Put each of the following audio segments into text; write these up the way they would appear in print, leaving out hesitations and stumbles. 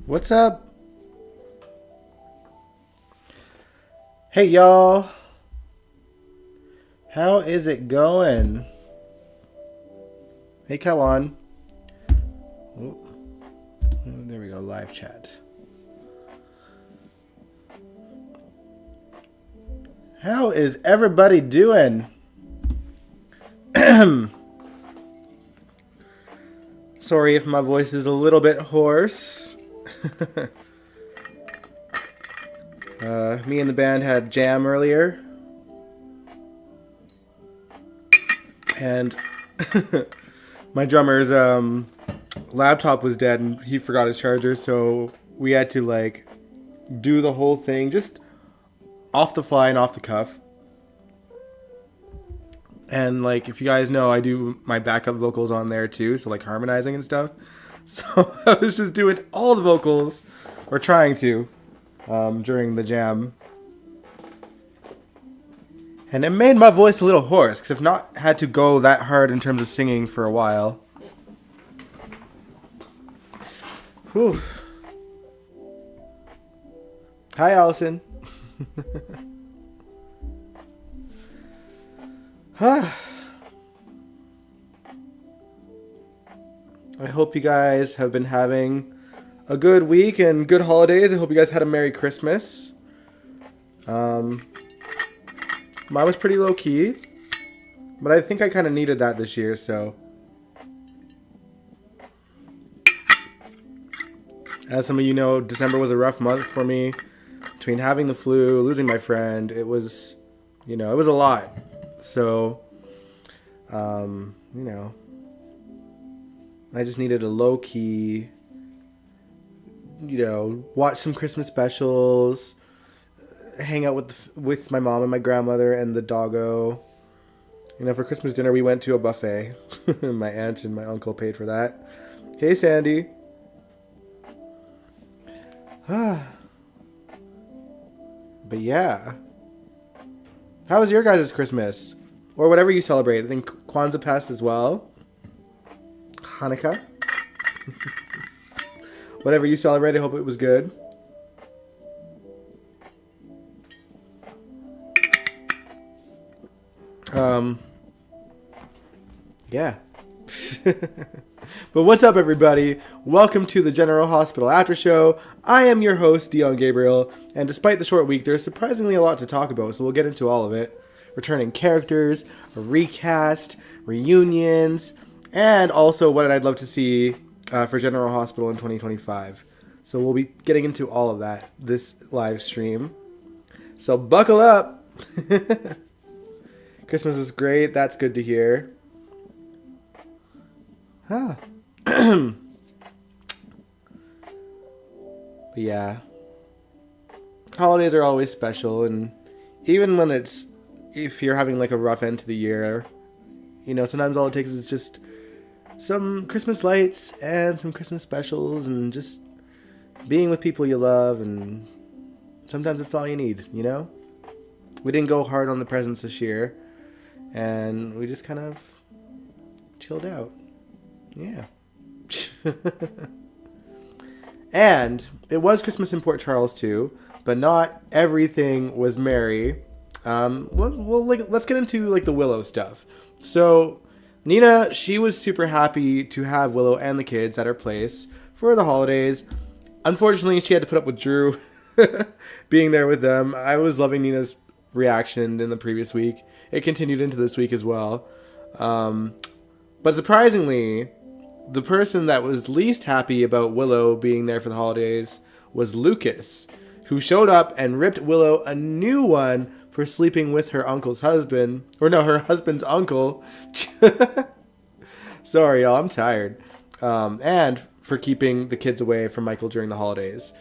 What's up? Hey y'all. How is it going? Hey Kawan. Oh, there we go, live chat. How is everybody doing? Sorry if my voice is a little bit hoarse. Me and the band had jam earlier. And my drummer's laptop was dead and he forgot his charger, so we had to like do the whole thing just off the fly and off the cuff. And like, if you guys know, I do my backup vocals on there too, so like harmonizing and stuff. So I was just doing all the vocals, or trying to, during the jam. And it made my voice a little hoarse, because I've not had to go that hard in terms of singing for a while. Whew. Hi, Allison. I hope you guys have been having a good week and good holidays. I hope you guys had a Merry Christmas. Mine was pretty low key, but I think I kind of needed that this year, so. As some of you know, December was a rough month for me. Between having the flu, losing my friend, it was, it was a lot. So, I just needed a low-key, watch some Christmas specials, hang out with my mom and my grandmother and the doggo. For Christmas dinner, we went to a buffet. My aunt and my uncle paid for that. Hey, Sandy. But yeah. How was your guys' Christmas? Or whatever you celebrate. I think Kwanzaa passed as well. Hanukkah. Whatever you celebrate, I hope it was good. Yeah. But what's up, everybody? Welcome to the General Hospital After Show. I am your host, Dion Gabriel, and despite the short week, there's surprisingly a lot to talk about, so we'll get into all of it. Returning characters, a recast, reunions, and also what I'd love to see for General Hospital in 2025. So we'll be getting into all of that this live stream. So buckle up! Christmas was great. That's good to hear. But yeah. Holidays are always special, and even when if you're having like a rough end to the year, sometimes all it takes is just some Christmas lights and some Christmas specials and just being with people you love, and sometimes that's all you need, We didn't go hard on the presents this year, and we just kind of chilled out. Yeah. And it was Christmas in Port Charles too, but not everything was merry. Let's get into the Willow stuff. So Nina, she was super happy to have Willow and the kids at her place for the holidays. Unfortunately, she had to put up with Drew being there with them. I was loving Nina's reaction in the previous week. It continued into this week as well. But surprisingly, the person that was least happy about Willow being there for the holidays was Lucas, who showed up and ripped Willow a new one for sleeping with her uncle's husband. Or no, her husband's uncle. Sorry, y'all, I'm tired. And for keeping the kids away from Michael during the holidays.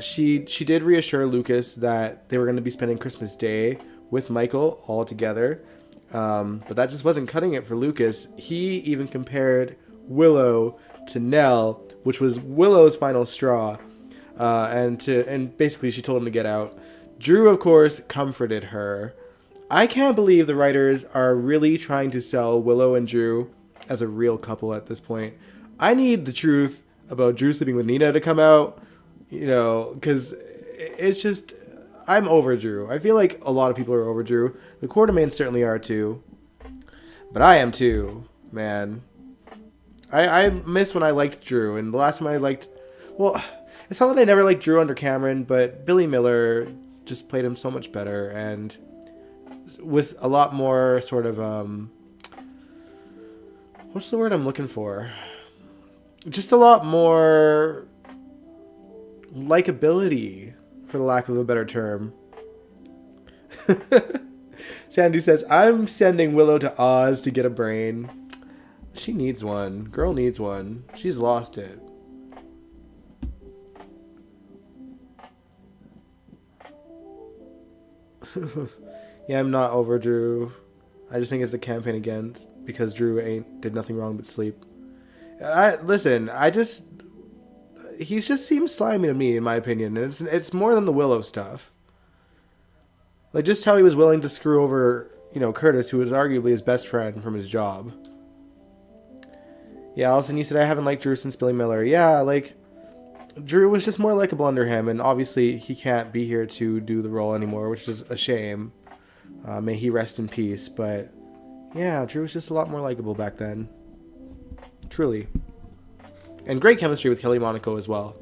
She did reassure Lucas that they were going to be spending Christmas Day with Michael all together. But that just wasn't cutting it for Lucas. He even compared Willow to Nell, which was Willow's final straw. And basically she told him to get out. Drew, of course, comforted her. I can't believe the writers are really trying to sell Willow and Drew as a real couple at this point. I need the truth about Drew sleeping with Nina to come out, because it's just, I'm over Drew. I feel like a lot of people are over Drew. The Quartermains certainly are too. But I am too, man. I miss when I liked Drew, and the last time I liked... Well, it's not that I never liked Drew under Cameron, but Billy Miller just played him so much better, and with a lot more sort of... what's the word I'm looking for? Just a lot more likability, for the lack of a better term. Sandy says, I'm sending Willow to Oz to get a brain. She needs one. Girl needs one. She's lost it. Yeah, I'm not over Drew. I just think it's a campaign against, because Drew did nothing wrong but sleep. He just seems slimy to me, in my opinion. And it's more than the Willow stuff. Like, just how he was willing to screw over, Curtis, who was arguably his best friend from his job. Yeah, Allison, you said I haven't liked Drew since Billy Miller. Yeah, like, Drew was just more likable under him, and obviously he can't be here to do the role anymore, which is a shame. May he rest in peace, but yeah, Drew was just a lot more likable back then. Truly. And great chemistry with Kelly Monaco as well.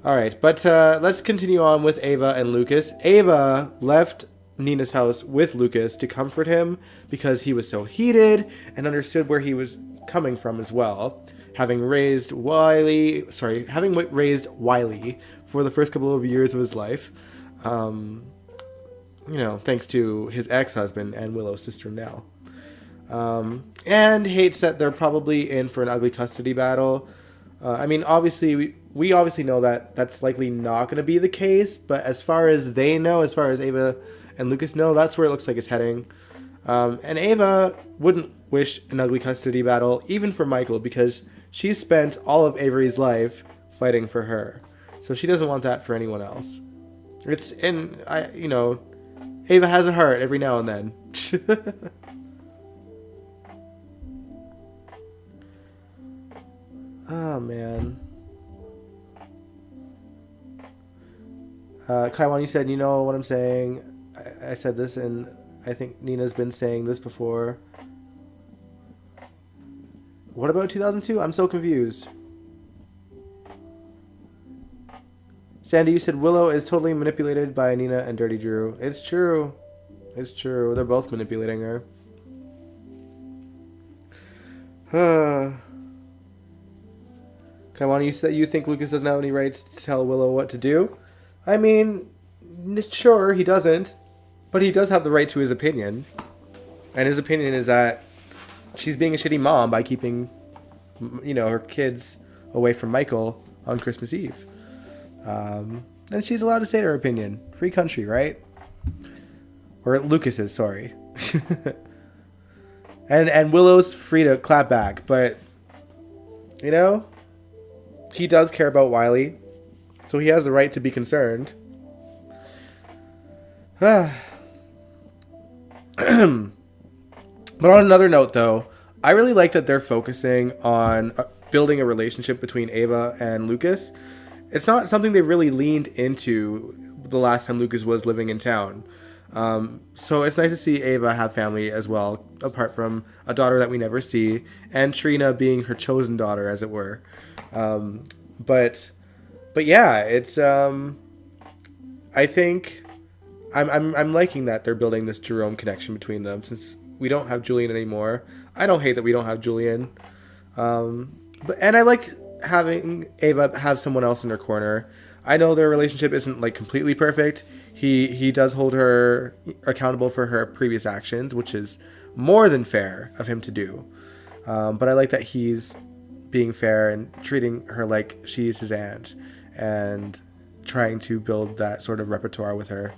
Alright, but let's continue on with Ava and Lucas. Ava left Nina's house with Lucas to comfort him because he was so heated and understood where he was coming from as well. Having raised Wiley for the first couple of years of his life. Thanks to his ex-husband and Willow's sister Nell. And hates that they're probably in for an ugly custody battle. Obviously, we obviously know that that's likely not going to be the case, but as far as they know, as far as Ava and Lucas know, that's where it looks like it's heading. And Ava wouldn't wish an ugly custody battle, even for Michael, because she's spent all of Avery's life fighting for her. So she doesn't want that for anyone else. Ava has a heart every now and then. Oh, man. Kaiwan, you said, you know what I'm saying. I said this, and I think Nina's been saying this before. What about 2002? I'm so confused. Sandy, you said Willow is totally manipulated by Nina and Dirty Drew. It's true. It's true. They're both manipulating her. Kaiwan, you said you think Lucas doesn't have any rights to tell Willow what to do? I mean, sure, he doesn't. But he does have the right to his opinion. And his opinion is that she's being a shitty mom by keeping, her kids away from Michael on Christmas Eve. And she's allowed to say her opinion. Free country, right? Or Lucas is, sorry. and Willow's free to clap back, but, he does care about Wiley, so he has the right to be concerned. But on another note, though, I really like that they're focusing on building a relationship between Ava and Lucas. It's not something they really leaned into the last time Lucas was living in town. So it's nice to see Ava have family as well, apart from a daughter that we never see, and Trina being her chosen daughter, as it were. But yeah, it's I think I'm liking that they're building this Jerome connection between them, since we don't have Julian anymore. I don't hate that we don't have Julian. And I like having Ava have someone else in her corner. I know their relationship isn't like completely perfect. He does hold her accountable for her previous actions, which is more than fair of him to do. But I like that he's being fair and treating her like she's his aunt and trying to build that sort of repertoire with her.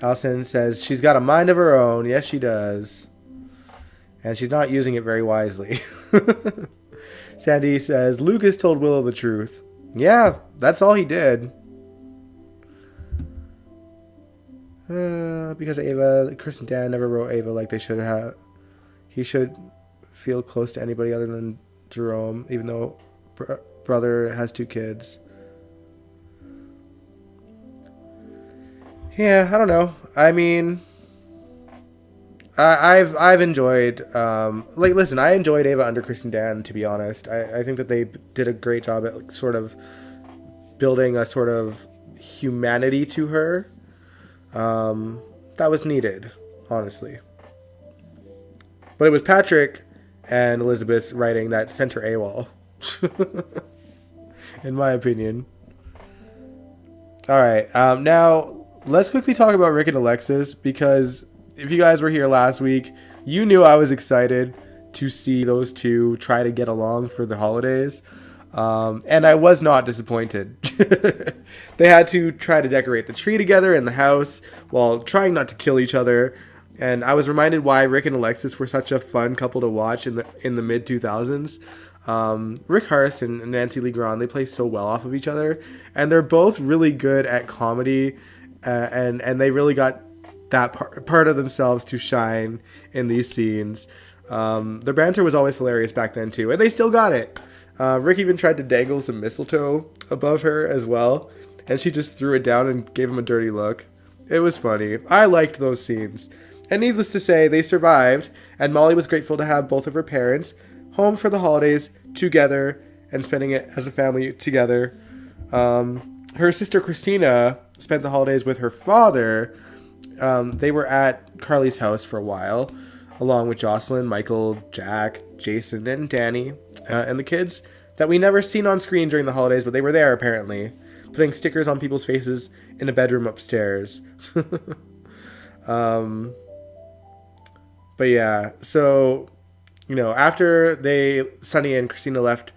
Allison says she's got a mind of her own. Yes, she does. And she's not using it very wisely. Sandy says Lucas told Willow the truth. Yeah, that's all he did. Because Ava, Chris and Dan never wrote Ava like they should have. He should feel close to anybody other than Jerome, even though brother has 2 kids. Yeah, I don't know. I mean, I've enjoyed listen, I enjoyed Ava under Chris and Dan, to be honest. I think that they did a great job at like, sort of building a sort of humanity to her. That was needed, honestly. But it was Patrick and Elizabeth's writing that sent her AWOL. In my opinion. Alright, now let's quickly talk about Rick and Alexis, because if you guys were here last week, you knew I was excited to see those two try to get along for the holidays. And I was not disappointed. They had to try to decorate the tree together in the house while trying not to kill each other. And I was reminded why Rick and Alexis were such a fun couple to watch in the mid 2000s. Rick Harris and Nancy Lee Grahn, they play so well off of each other, and they're both really good at comedy, and they really got that part of themselves to shine in these scenes. Their banter was always hilarious back then too, and they still got it. Rick even tried to dangle some mistletoe above her as well, and she just threw it down and gave him a dirty look. It was funny. I liked those scenes. And needless to say, they survived, and Molly was grateful to have both of her parents home for the holidays together and spending it as a family together. Her sister Christina spent the holidays with her father. They were at Carly's house for a while, along with Jocelyn, Michael, Jack, Jason, and Danny, and the kids that we never seen on screen during the holidays, but they were there apparently, putting stickers on people's faces in a bedroom upstairs. But yeah, so, you know, after Sunny and Christina left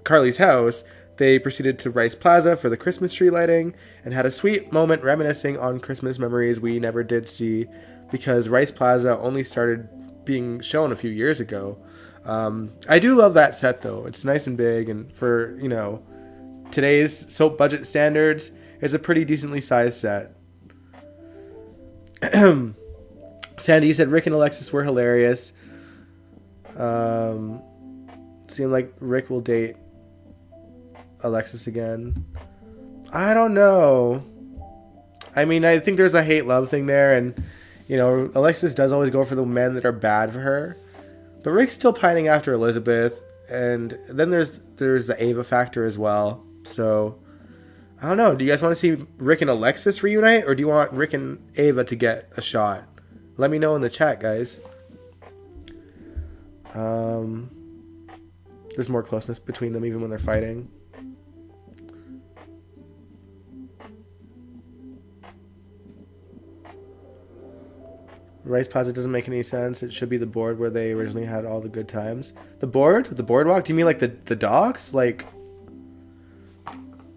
Carly's house, they proceeded to Rice Plaza for the Christmas tree lighting and had a sweet moment reminiscing on Christmas memories we never did see, because Rice Plaza only started being shown a few years ago. I do love that set though. It's nice and big, and for, you know, today's soap budget standards, it's a pretty decently sized set. Sandy said Rick and Alexis were hilarious. Seemed like Rick will date Alexis again. I don't know. I mean, I think there's a hate-love thing there, and, you know, Alexis does always go for the men that are bad for her. But Rick's still pining after Elizabeth, and then there's the Ava factor as well. So, I don't know. Do you guys want to see Rick and Alexis reunite, or do you want Rick and Ava to get a shot? Let me know in the chat, guys. There's more closeness between them even when they're fighting. Rice Plaza doesn't make any sense. It should be the board where they originally had all the good times. The board? The boardwalk? Do you mean like the docks? Like,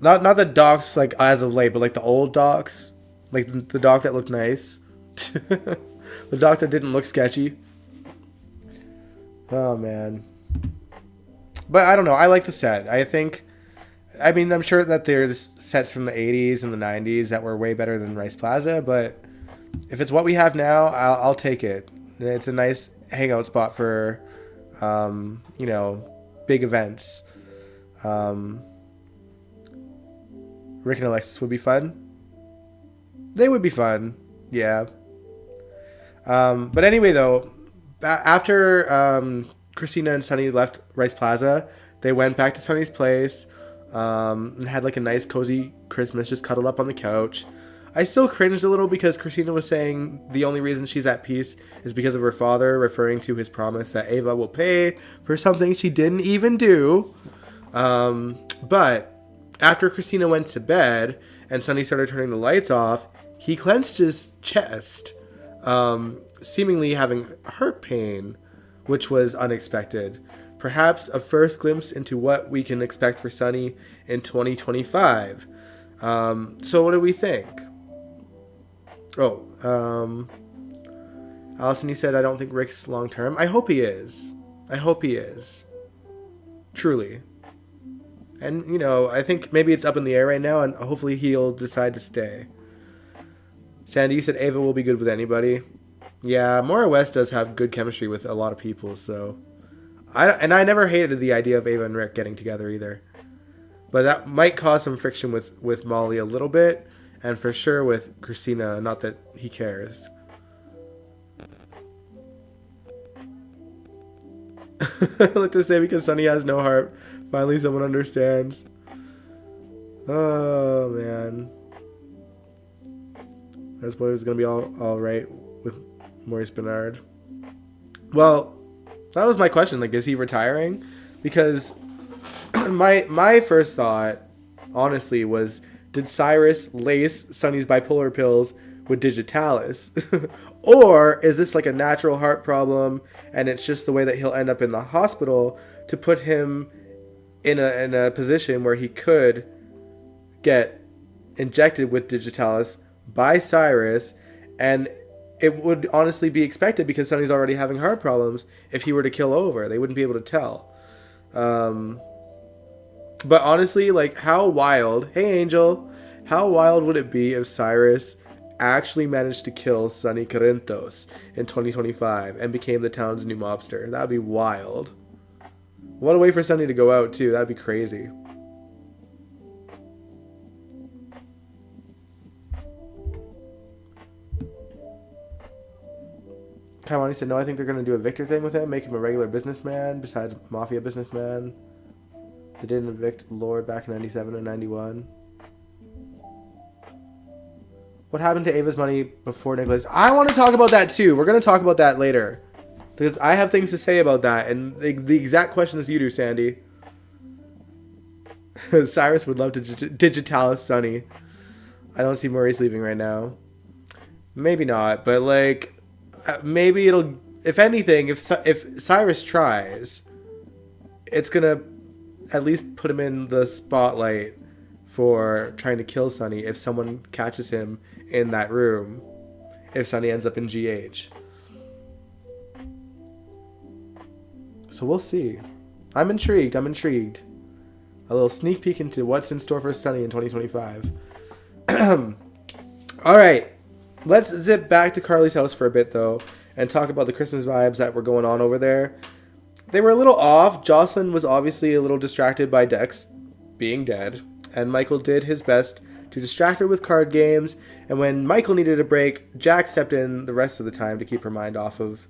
not the docks like as of late, but like the old docks? Like the dock that looked nice? The dock that didn't look sketchy? Oh, man. But I don't know. I like the set. I mean, I'm sure that there's sets from the 80s and the 90s that were way better than Rice Plaza, but if it's what we have now, I'll take it. It's a nice hangout spot for, you know, big events. Rick and Alexis would be fun. They would be fun. Yeah. But anyway, though, after Christina and Sunny left Rice Plaza, they went back to Sunny's place and had like a nice cozy Christmas, just cuddled up on the couch. I still cringed a little because Christina was saying the only reason she's at peace is because of her father, referring to his promise that Ava will pay for something she didn't even do. But after Christina went to bed and Sunny started turning the lights off, he clenched his chest, seemingly having heart pain, which was unexpected. Perhaps a first glimpse into what we can expect for Sunny in 2025. So what do we think? Allison, you said, I don't think Rick's long-term. I hope he is. Truly. And, you know, I think maybe it's up in the air right now, and hopefully he'll decide to stay. Sandy, you said Ava will be good with anybody. Yeah, Maura West does have good chemistry with a lot of people, so I never hated the idea of Ava and Rick getting together either. But that might cause some friction with Molly a little bit, and for sure with Christina, not that he cares. I like to say because Sunny has no heart. Finally someone understands. Oh, man. I suppose it's going to be all right with Maurice Benard. Well, that was my question. Like, is he retiring? Because my first thought, honestly, was, did Cyrus lace Sunny's bipolar pills with digitalis? Or is this like a natural heart problem and it's just the way that he'll end up in the hospital to put him in a position where he could get injected with digitalis by Cyrus, and it would honestly be expected because Sunny's already having heart problems. If he were to kill over, they wouldn't be able to tell. But honestly, like, how wild, hey Angel, how wild would it be if Cyrus actually managed to kill Sunny Corinthos in 2025 and became the town's new mobster? That'd be wild. What a way for Sunny to go out too. That'd be crazy. Kaimani said, no, I think they're going to do a Victor thing with him, make him a regular businessman besides mafia businessman. They didn't evict Lord back in 97 and 91. What happened to Ava's money before Nicholas? I want to talk about that too. We're going to talk about that later. Because I have things to say about that. And the exact question as you do, Sandy. Cyrus would love to digitalis Sunny. I don't see Maurice leaving right now. Maybe not, but like... maybe it'll, if anything, if Cyrus tries, it's gonna at least put him in the spotlight for trying to kill Sunny if someone catches him in that room, if Sunny ends up in GH. So we'll see. I'm intrigued. A little sneak peek into what's in store for Sunny in 2025. All right. Let's zip back to Carly's house for a bit, though, and talk about the Christmas vibes that were going on over there. They were a little off. Jocelyn was obviously a little distracted by Dex being dead, and Michael did his best to distract her with card games, and when Michael needed a break, Jack stepped in the rest of the time to keep her mind off of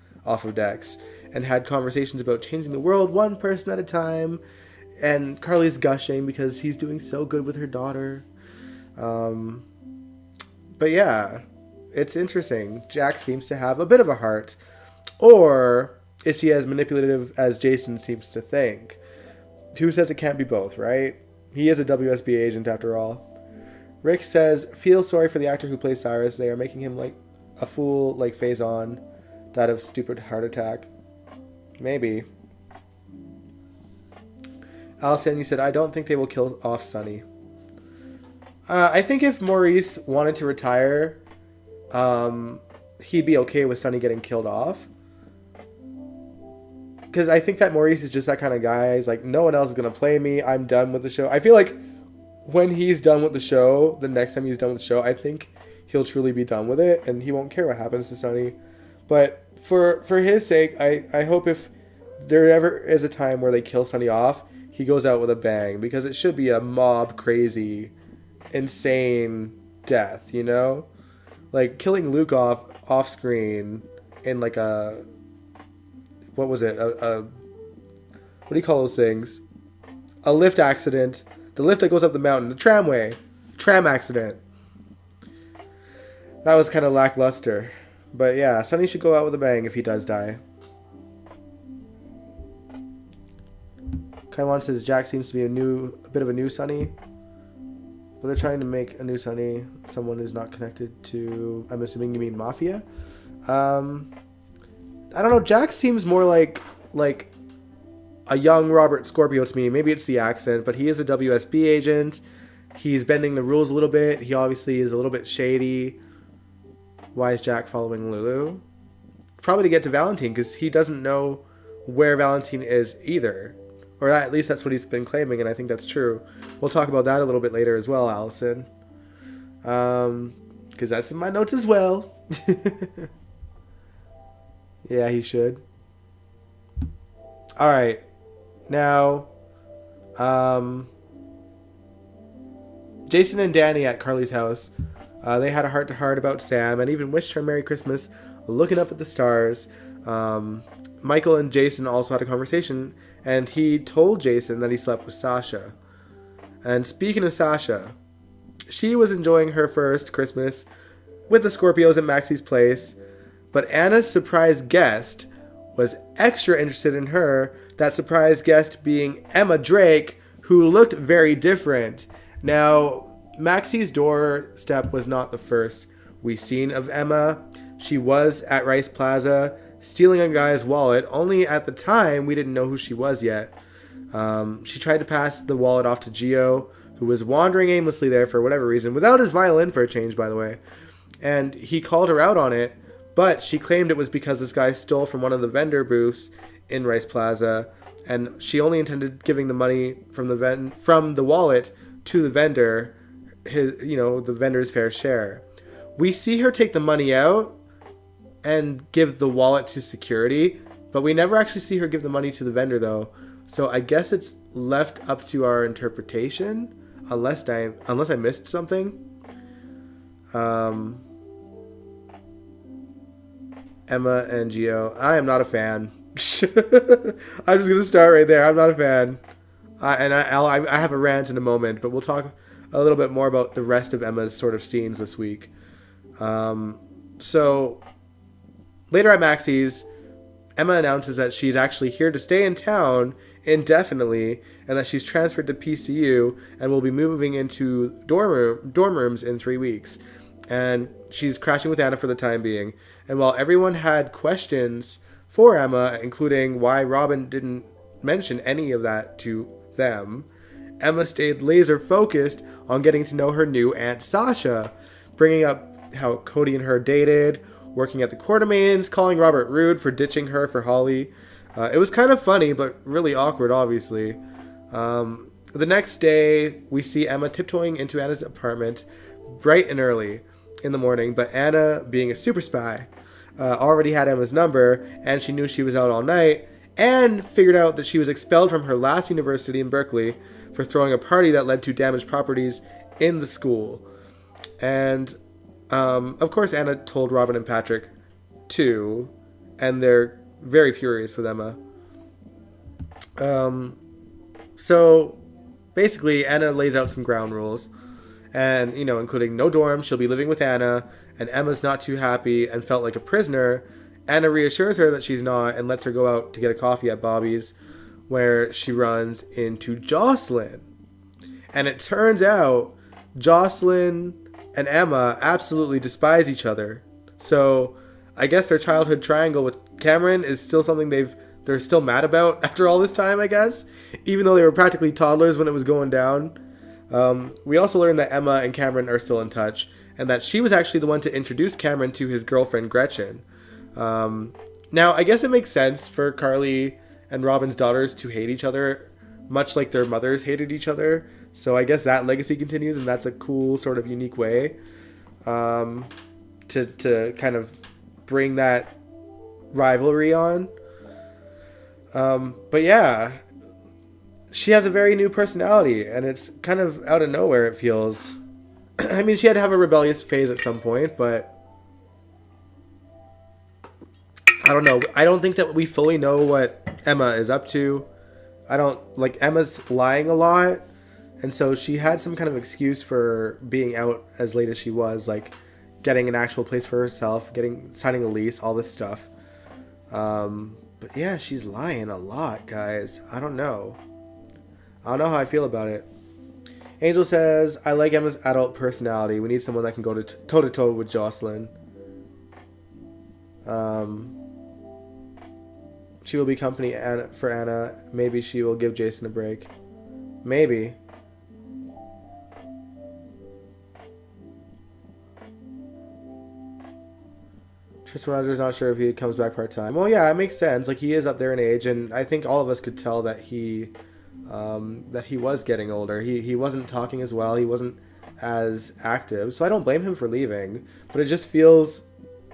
Dex, and had conversations about changing the world one person at a time, and Carly's gushing because he's doing so good with her daughter. But yeah... it's interesting. Jack seems to have a bit of a heart. Or is he as manipulative as Jason seems to think? Who says it can't be both, right? He is a WSB agent after all. Rick says, feel sorry for the actor who plays Cyrus. They are making him like a fool like Faison. Died of stupid heart attack. Maybe. Alison, you said, I don't think they will kill off Sunny. I think if Maurice wanted to retire... he'd be okay with Sunny getting killed off. Because I think that Maurice is just that kind of guy. He's like, no one else is going to play me. I'm done with the show. I feel like when he's done with the show, the next time he's done with the show, I think he'll truly be done with it. And he won't care what happens to Sunny. But for his sake, I hope if there ever is a time where they kill Sunny off, he goes out with a bang. Because it should be a mob crazy, insane death, you know? Like, killing Luke off screen in, like, a... what was it? What do you call those things? A lift accident. The lift that goes up the mountain. The tramway. Tram accident. That was kind of lackluster. But, yeah, Sunny should go out with a bang if he does die. Kaiwan says Jack seems to be a bit of a new Sunny. But they're trying to make a new Sunny someone who's not connected to, I'm assuming you mean Mafia? I don't know, Jack seems more like a young Robert Scorpio to me. Maybe it's the accent, but he is a WSB agent. He's bending the rules a little bit. He obviously is a little bit shady. Why is Jack following Lulu? Probably to get to Valentin, because he doesn't know where Valentin is either. Or at least that's what he's been claiming, and I think that's true. We'll talk about that a little bit later as well, Allison. because that's in my notes as well. Yeah, he should. All right. Now, Jason and Danny at Carly's house, they had a heart-to-heart about Sam and even wished her Merry Christmas looking up at the stars. Michael and Jason also had a conversation, and he told Jason that he slept with Sasha. And speaking of Sasha, she was enjoying her first Christmas with the Scorpios at Maxie's place, but Anna's surprise guest was extra interested in her, that surprise guest being Emma Drake, who looked very different. Now, Maxie's doorstep was not the first we seen of Emma. She was at Rice Plaza stealing a guy's wallet, only at the time we didn't know who she was yet. She tried to pass the wallet off to Gio, who was wandering aimlessly there for whatever reason, without his violin for a change, by the way. And he called her out on it, but she claimed it was because this guy stole from one of the vendor booths in Rice Plaza, and she only intended giving the money from the wallet to the vendor, the vendor's fair share. We see her take the money out and give the wallet to security, but we never actually see her give the money to the vendor, though. So I guess it's left up to our interpretation, unless I missed something. Emma and Gio. I am not a fan. I'm just gonna start right there. I'm not a fan. I have a rant in a moment, but we'll talk a little bit more about the rest of Emma's sort of scenes this week. So later at Maxie's, Emma announces that she's actually here to stay in town indefinitely, and that she's transferred to PCU and will be moving into dorm rooms in 3 weeks. And she's crashing with Anna for the time being. And while everyone had questions for Emma, including why Robin didn't mention any of that to them, Emma stayed laser focused on getting to know her new Aunt Sasha, bringing up how Cody and her dated, working at the Quartermains, calling Robert rude for ditching her for Holly. It was kind of funny, but really awkward, obviously. The next day, we see Emma tiptoeing into Anna's apartment bright and early in the morning, but Anna, being a super spy, already had Emma's number, and she knew she was out all night, and figured out that she was expelled from her last university in Berkeley for throwing a party that led to damaged properties in the school. And, of course, Anna told Robin and Patrick, too, and they're very furious with Emma. So, basically, Anna lays out some ground rules, and, including no dorm, she'll be living with Anna, and Emma's not too happy and felt like a prisoner. Anna reassures her that she's not and lets her go out to get a coffee at Bobby's, where she runs into Jocelyn. And it turns out Jocelyn and Emma absolutely despise each other. So I guess their childhood triangle with Cameron is still something they're still mad about after all this time, I guess, even though they were practically toddlers when it was going down. We also learned that Emma and Cameron are still in touch, and that she was actually the one to introduce Cameron to his girlfriend Gretchen. Now, I guess it makes sense for Carly and Robin's daughters to hate each other, much like their mothers hated each other. So I guess that legacy continues, and that's a cool, sort of unique way to kind of bring that rivalry on. But yeah, she has a very new personality, and it's kind of out of nowhere, it feels. I mean, she had to have a rebellious phase at some point, but I don't know. I don't think that we fully know what Emma is up to. Emma's lying a lot, and so she had some kind of excuse for being out as late as she was, like getting an actual place for herself, signing a lease, all this stuff. But yeah, she's lying a lot, guys. I don't know how I feel about it. Angel says, I like Emma's adult personality. We need someone that can go toe-to-toe with Jocelyn. She will be company for Anna. Maybe she will give Jason a break. Maybe. Tristan Rogers not sure if he comes back part-time. Well, yeah, it makes sense. Like, he is up there in age, and I think all of us could tell that he was getting older. He wasn't talking as well. He wasn't as active, so I don't blame him for leaving. But it just feels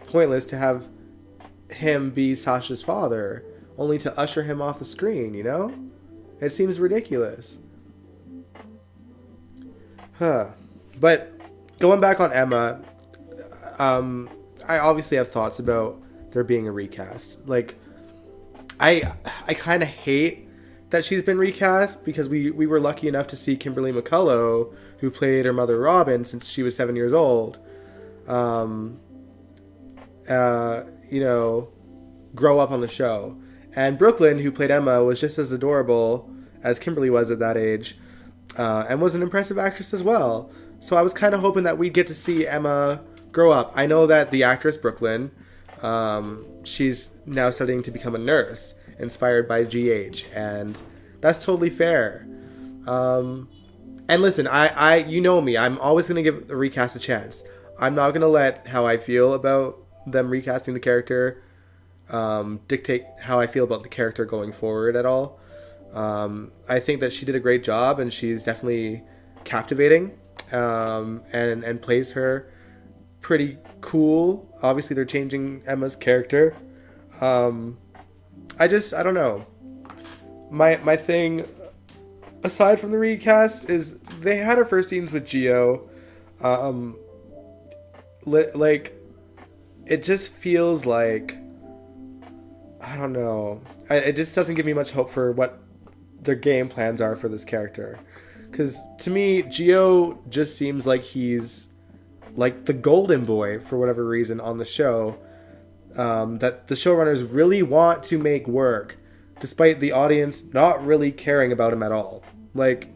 pointless to have him be Sasha's father, only to usher him off the screen, you know? It seems ridiculous. But going back on Emma, I obviously have thoughts about there being a recast. Like, I kind of hate that she's been recast, because we were lucky enough to see Kimberly McCullough, who played her mother Robin since she was 7 years old, you know, grow up on the show. And Brooklyn, who played Emma, was just as adorable as Kimberly was at that age, and was an impressive actress as well. So I was kind of hoping that we'd get to see Emma grow up. I know that the actress Brooklyn, she's now studying to become a nurse, inspired by GH, and that's totally fair. And listen, I you know me, I'm always going to give the recast a chance. I'm not going to let how I feel about them recasting the character dictate how I feel about the character going forward at all. I think that she did a great job, and she's definitely captivating, and plays her pretty cool. Obviously, they're changing Emma's character. I don't know. My thing, aside from the recast, is they had her first scenes with Gio. Like, it just feels like, I don't know. It just doesn't give me much hope for what their game plans are for this character. Because to me, Gio just seems like he's like the golden boy for whatever reason on the show, that the showrunners really want to make work, despite the audience not really caring about him at all. Like,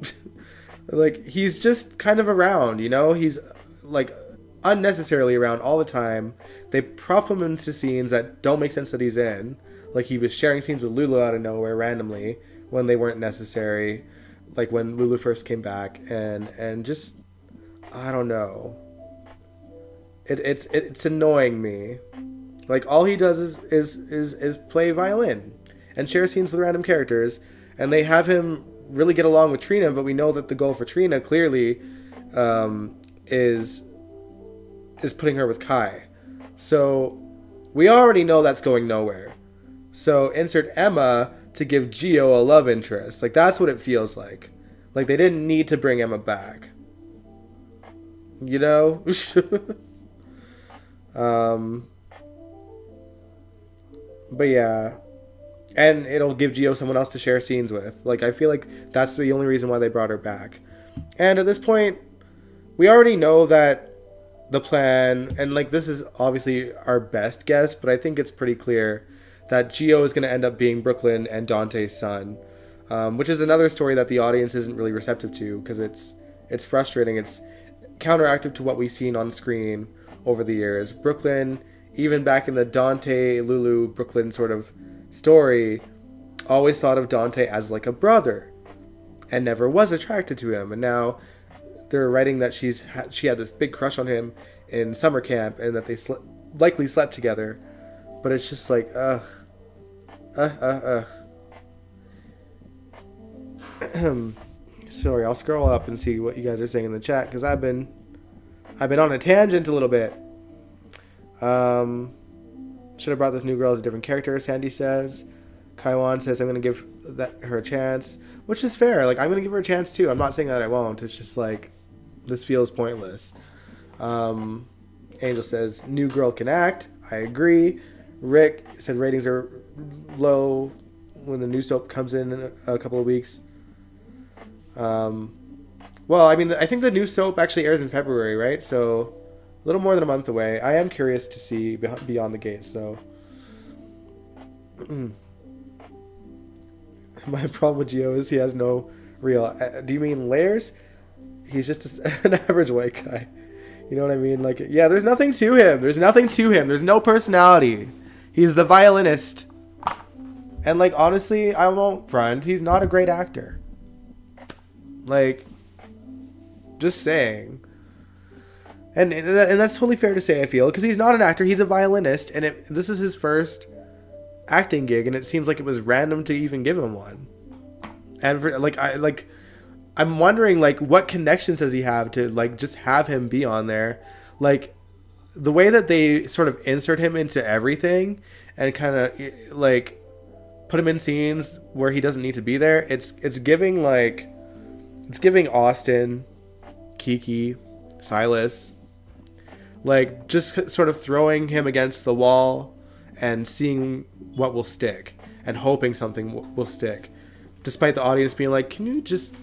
like he's just kind of around, you know? He's like unnecessarily around all the time. They prop him into scenes that don't make sense that he's in. Like, he was sharing scenes with Lulu out of nowhere randomly when they weren't necessary. Like when Lulu first came back, and just, I don't know. It's annoying me. Like, all he does is play violin and share scenes with random characters, and they have him really get along with Trina, but we know that the goal for Trina clearly is putting her with Kai. So we already know that's going nowhere. So insert Emma to give Gio a love interest. Like, that's what it feels like. Like, they didn't need to bring Emma back. You know? But yeah. And it'll give Gio someone else to share scenes with. Like, I feel like that's the only reason why they brought her back. And at this point, we already know that the plan, and like, this is obviously our best guess, but I think it's pretty clear that Gio is going to end up being Brooklyn and Dante's son, which is another story that the audience isn't really receptive to, because it's frustrating. It's counteractive to what we've seen on screen over the years. Brooklyn, even back in the Dante, Lulu, Brooklyn sort of story, always thought of Dante as like a brother and never was attracted to him. And now they're writing that she had this big crush on him in summer camp, and that they likely slept together. But it's just like, Sorry, I'll scroll up and see what you guys are saying in the chat, because I've been on a tangent a little bit. Should have brought this new girl as a different character, Sandy says. Kaiwan says, I'm going to give her a chance, which is fair. Like, I'm going to give her a chance too. I'm not saying that I won't. It's just like, this feels pointless. Angel says, new girl can act. I agree. Rick said ratings are low when the new soap comes in a couple of weeks. Well, I mean, I think the new soap actually airs in February, right? So a little more than a month away. I am curious to see Beyond the Gates, so. My problem with Gio is he has no real... do you mean layers? He's just an average white guy. You know what I mean? Like, yeah, there's nothing to him. There's no personality. He's the violinist. And, like, honestly, I won't front. He's not a great actor. Like, just saying. And that's totally fair to say, I feel, because he's not an actor. He's a violinist, and this is his first acting gig, and it seems like it was random to even give him one. And for, I'm wondering, like, what connections does he have to, like, just have him be on there? Like, the way that they sort of insert him into everything and kind of, like, put him in scenes where he doesn't need to be there, it's giving, like, it's giving Austin, Kiki, Silas, like, just sort of throwing him against the wall and seeing what will stick and hoping something will stick, despite the audience being like, can you just,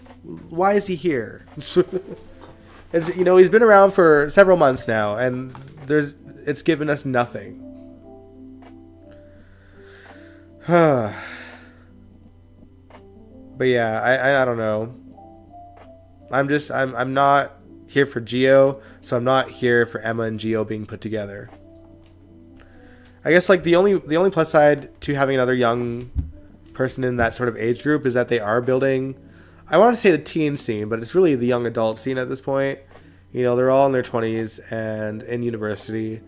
why is he here? It's, you know, he's been around for several months now, and it's given us nothing. But yeah, I don't know. I'm not here for Gio, so I'm not here for Emma and Gio being put together. I guess, like, the only plus side to having another young person in that sort of age group is that they are building, I want to say the teen scene, but it's really the young adult scene at this point. You know, they're all in their 20s and in university,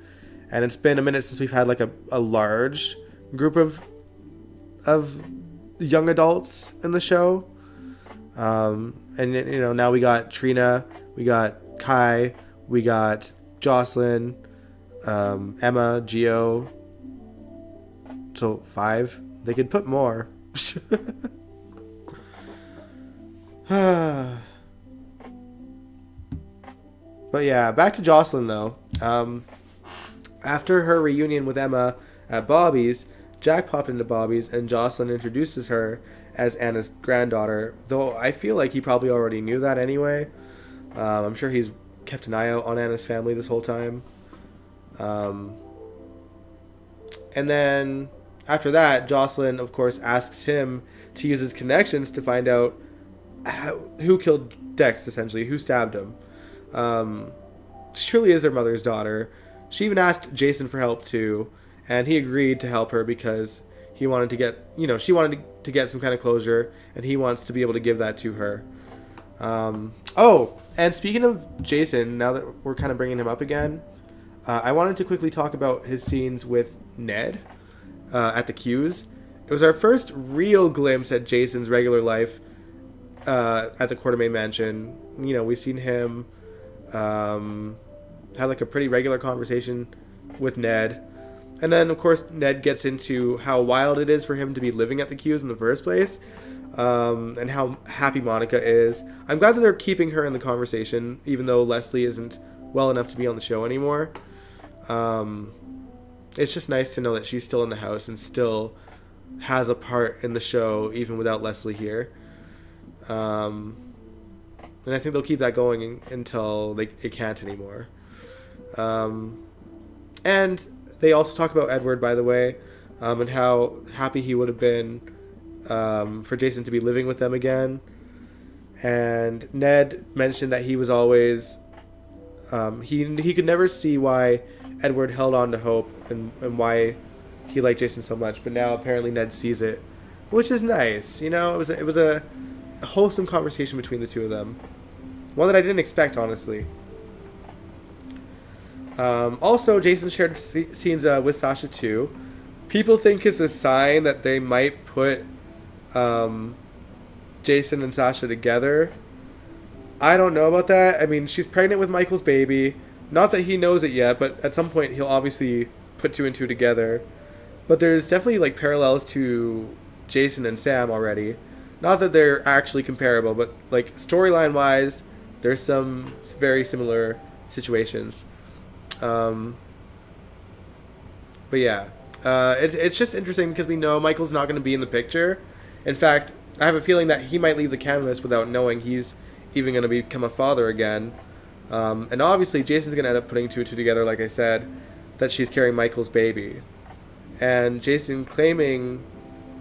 and it's been a minute since we've had, like, a large group of young adults in the show. And, you know, now we got Trina, we got Kai, we got Jocelyn, Emma, Gio. So 5. They could put more. But yeah, back to Jocelyn though. After her reunion with Emma at Bobby's, Jack popped into Bobby's and Jocelyn introduces her as Anna's granddaughter, though I feel like he probably already knew that anyway. I'm sure he's kept an eye out on Anna's family this whole time. And then after that, Jocelyn, of course, asks him to use his connections to find out who killed Dex, essentially, who stabbed him. She truly is her mother's daughter. She even asked Jason for help too, and he agreed to help her because he wanted to get, you know, she wanted to get some kind of closure, and he wants to be able to give that to her. Oh, and speaking of Jason, now that we're kind of bringing him up again, I wanted to quickly talk about his scenes with Ned at the Q's. It was our first real glimpse at Jason's regular life at the Quartermain Mansion. You know, we've seen him have like a pretty regular conversation with Ned. And then, of course, Ned gets into how wild it is for him to be living at the Q's in the first place, and how happy Monica is. I'm glad that they're keeping her in the conversation, even though Leslie isn't well enough to be on the show anymore. It's just nice to know that she's still in the house and still has a part in the show, even without Leslie here. And I think they'll keep that going until it can't anymore. And they also talk about Edward, by the way, and how happy he would have been for Jason to be living with them again. And Ned mentioned that he was always... he could never see why Edward held on to hope and why he liked Jason so much, but now apparently Ned sees it, which is nice. You know, it was a wholesome conversation between the two of them, one that I didn't expect, honestly. Also, Jason shared scenes with Sasha too. People think it's a sign that they might put Jason and Sasha together. I don't know about that. I mean, she's pregnant with Michael's baby. Not that he knows it yet, but at some point he'll obviously put 2 and 2 together. But there's definitely like parallels to Jason and Sam already. Not that they're actually comparable, but like storyline wise, there's some very similar situations. But yeah, it's just interesting because we know Michael's not going to be in the picture. In fact, I have a feeling that he might leave the canvas without knowing he's even going to become a father again. And obviously Jason's going to end up putting 2 and 2 together, like I said, that she's carrying Michael's baby. And Jason claiming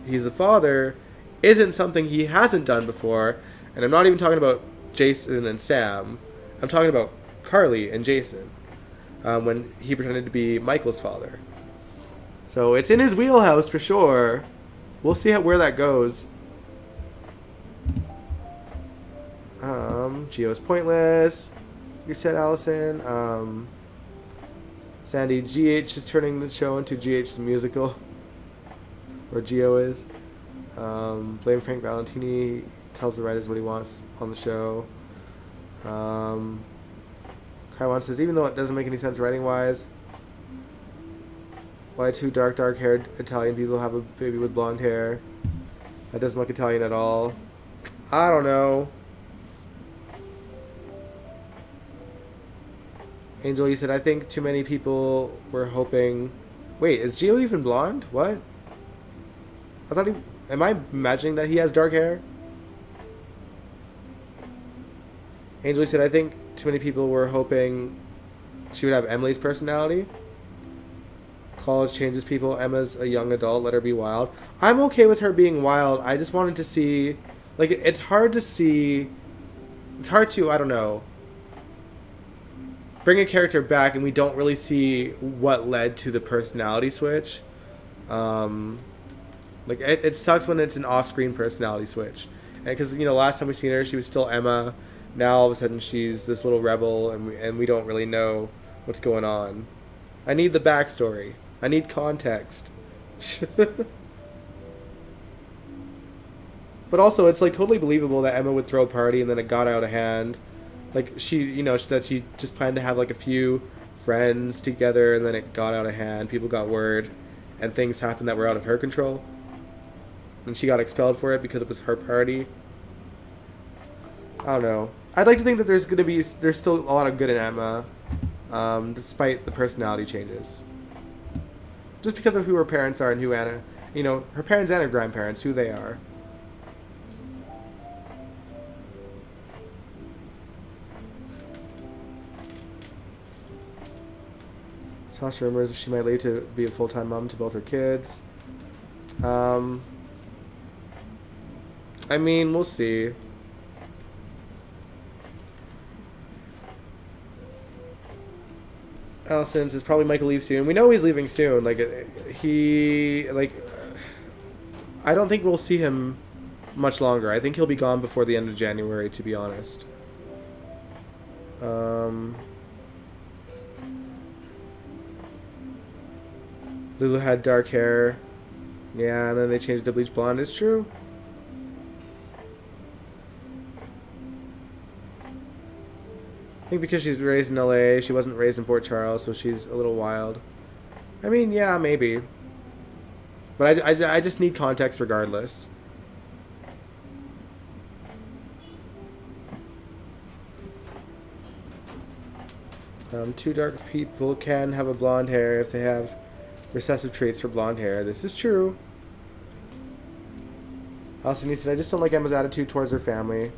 he's a father isn't something he hasn't done before. And I'm not even talking about Jason and Sam. I'm talking about Carly and Jason, when he pretended to be Michael's father. So it's in his wheelhouse for sure. We'll see where that goes. Gio's pointless. You said, Allison. Sandy, GH is turning the show into GH the musical. Or Gio is. Blame Frank Valentini. tells the writers what he wants on the show. Kai Wan says, even though it doesn't make any sense writing-wise, why two dark-haired Italian people have a baby with blonde hair? That doesn't look Italian at all. I don't know. Angel, you said, I think too many people were hoping... Wait, is Gio even blonde? What? I thought he... Am I imagining that he has dark hair? Angel said, I think too many people were hoping she would have Emily's personality. College changes people. Emma's a young adult. Let her be wild. I'm okay with her being wild. I just wanted to see... Like, it's hard to see... It's hard to, I don't know, bring a character back and we don't really see what led to the personality switch. Like, it sucks when it's an off-screen personality switch. And because, you know, last time we seen her, she was still Emma. Now, all of a sudden, she's this little rebel, and we don't really know what's going on. I need the backstory. I need context. But also, it's, like, totally believable that Emma would throw a party and then it got out of hand. Like, she, you know, that she just planned to have, like, a few friends together and then it got out of hand. People got word, and things happened that were out of her control. And she got expelled for it because it was her party. I don't know. I'd like to think that there's still a lot of good in Emma, despite the personality changes. Just because of who her parents are and who Anna, you know, her parents and her grandparents, who they are. Sasha rumors she might leave to be a full-time mom to both her kids. I mean, we'll see. Allison says probably Michael leaves soon. We know he's leaving soon. Like, I don't think we'll see him much longer. I think he'll be gone before the end of January, to be honest. Lulu had dark hair. Yeah, and then they changed it to bleach blonde. It's true. I think because she's raised in LA, she wasn't raised in Port Charles, so she's a little wild. I mean, yeah, maybe. But I just need context regardless. Two dark people can have a blonde hair if they have recessive traits for blonde hair. This is true. Alison said, I just don't like Emma's attitude towards her family.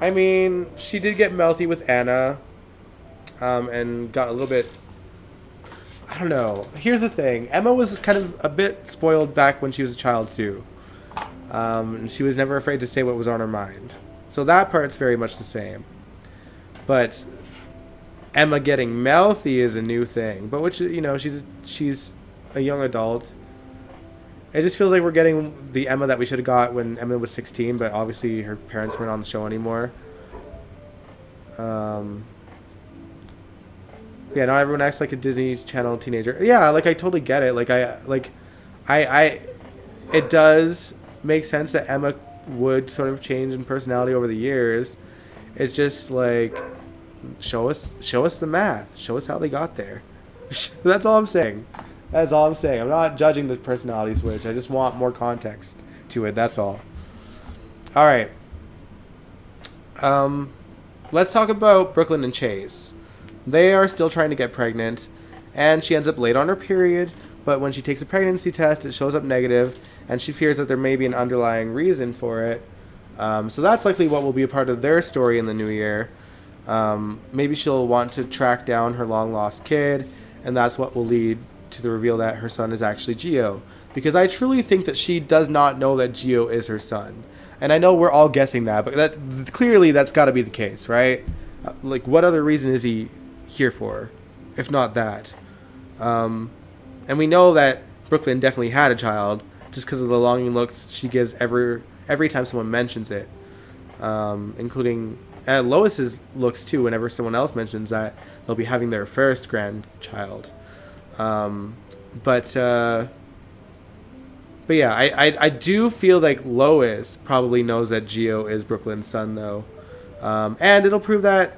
I mean, she did get mouthy with Anna, and got a little bit... I don't know. Here's the thing. Emma was kind of a bit spoiled back when she was a child, too. And she was never afraid to say what was on her mind. So that part's very much the same. But Emma getting mouthy is a new thing. But which, you know, she's a young adult. It just feels like we're getting the Emma that we should have got when Emma was 16, but obviously her parents weren't on the show anymore. Yeah, not everyone acts like a Disney Channel teenager. Yeah, like I totally get it. It does make sense that Emma would sort of change in personality over the years. It's just like, show us the math. Show us how they got there. That's all I'm saying. That's all I'm saying. I'm not judging the personality switch. I just want more context to it. That's all. All right. Let's talk about Brooklyn and Chase. They are still trying to get pregnant, and she ends up late on her period, but when she takes a pregnancy test, it shows up negative, and she fears that there may be an underlying reason for it. So that's likely what will be a part of their story in the new year. Maybe she'll want to track down her long-lost kid, and that's what will lead to the reveal that her son is actually Gio. Because I truly think that she does not know that Gio is her son. And I know we're all guessing that, but clearly that's got to be the case, right? Like, what other reason is he here for, if not that? And we know that Brooklyn definitely had a child, just because of the longing looks she gives every time someone mentions it. Including Lois's looks, too, whenever someone else mentions that they'll be having their first grandchild. But But yeah, I do feel like Lois probably knows that Gio is Brooklyn's son, though. And it'll prove that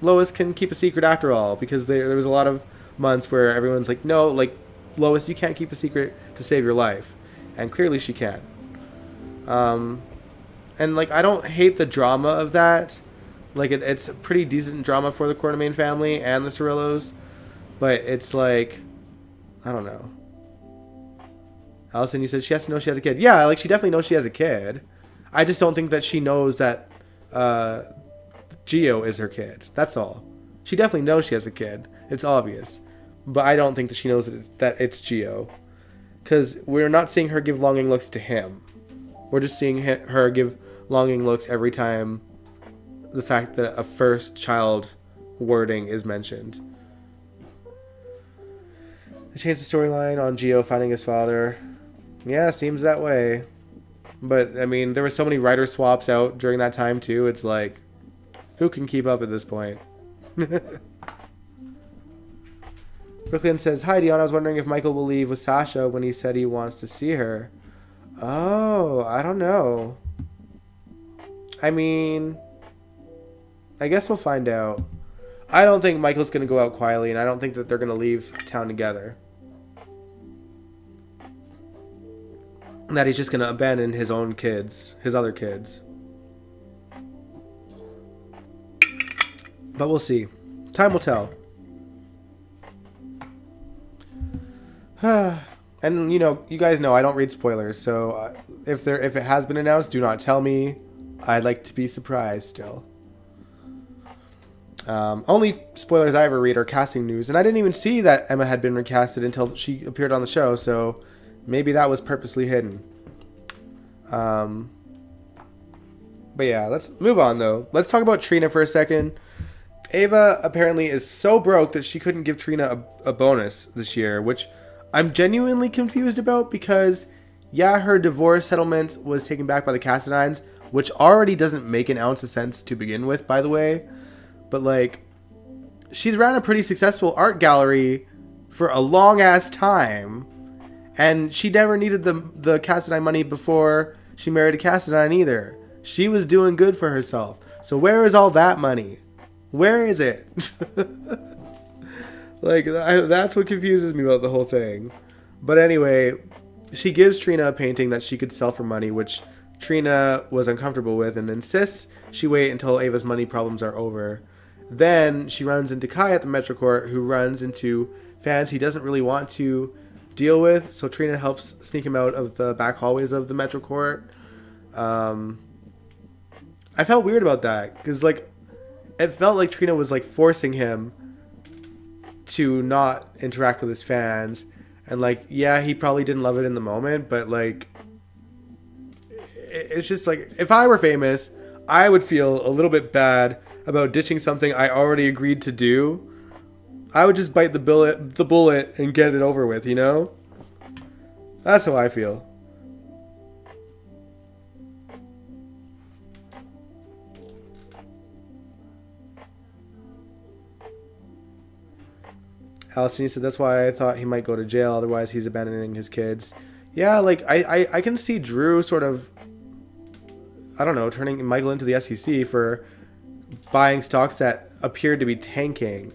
Lois can keep a secret after all, because there was a lot of months where everyone's like, no, like, Lois, you can't keep a secret to save your life. And clearly she can. And, like, I don't hate the drama of that. Like, it's a pretty decent drama for the Quartermain family and the Cirillos. But it's like, I don't know. Allison, you said she has to know she has a kid. Yeah, like, she definitely knows she has a kid. I just don't think that she knows that Gio is her kid. That's all. She definitely knows she has a kid. It's obvious. But I don't think that she knows that it's Gio. Because we're not seeing her give longing looks to him. We're just seeing her give longing looks every time the fact that a first child wording is mentioned. They changed the storyline on Gio finding his father. Yeah, seems that way. But, I mean, there were so many writer swaps out during that time, too. It's like, who can keep up at this point? Brooklyn says, hi, Dion. I was wondering if Michael will leave with Sasha when he said he wants to see her. Oh, I don't know. I mean, I guess we'll find out. I don't think Michael's going to go out quietly, and I don't think that they're going to leave town together. And that he's just going to abandon his own kids, his other kids. But we'll see. Time will tell. And, you know, you guys know I don't read spoilers, so if it has been announced, do not tell me. I'd like to be surprised still. Only spoilers I ever read are casting news, and I didn't even see that Emma had been recasted until she appeared on the show, so maybe that was purposely hidden. But yeah, let's move on though. Let's talk about Trina for a second. Ava apparently is so broke that she couldn't give Trina a bonus this year, which I'm genuinely confused about because, yeah, her divorce settlement was taken back by the Cassadines, which already doesn't make an ounce of sense to begin with, by the way. But, like, she's ran a pretty successful art gallery for a long-ass time, and she never needed the Cassadine money before she married a Cassadine either. She was doing good for herself. So where is all that money? Where is it? Like, that's what confuses me about the whole thing. But anyway, she gives Trina a painting that she could sell for money, which Trina was uncomfortable with and insists she wait until Ava's money problems are over. Then she runs into Kai at the Metro Court, who runs into fans he doesn't really want to deal with. So Trina helps sneak him out of the back hallways of the Metro Court. I felt weird about that because, like, it felt like Trina was, like, forcing him to not interact with his fans. And, like, yeah, he probably didn't love it in the moment, but, like, it's just, like, if I were famous, I would feel a little bit bad about ditching something I already agreed to do. I would just bite the bullet and get it over with, you know? That's how I feel. Allison said that's why I thought he might go to jail, otherwise he's abandoning his kids. Yeah, like, I can see Drew sort of, I don't know, turning Michael into the SEC for buying stocks that appeared to be tanking,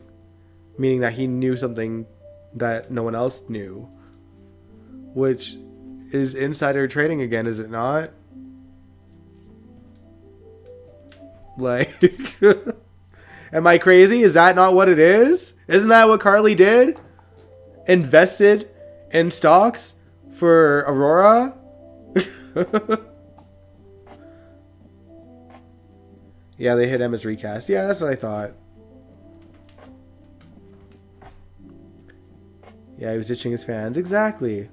meaning that he knew something that no one else knew, which is insider trading again, is it not? Like, am I crazy? Is that not what it is? Isn't that what Carly did? Invested in stocks for Aurora? Yeah, they hit Emma's recast. Yeah, that's what I thought. Yeah, he was ditching his fans. Exactly.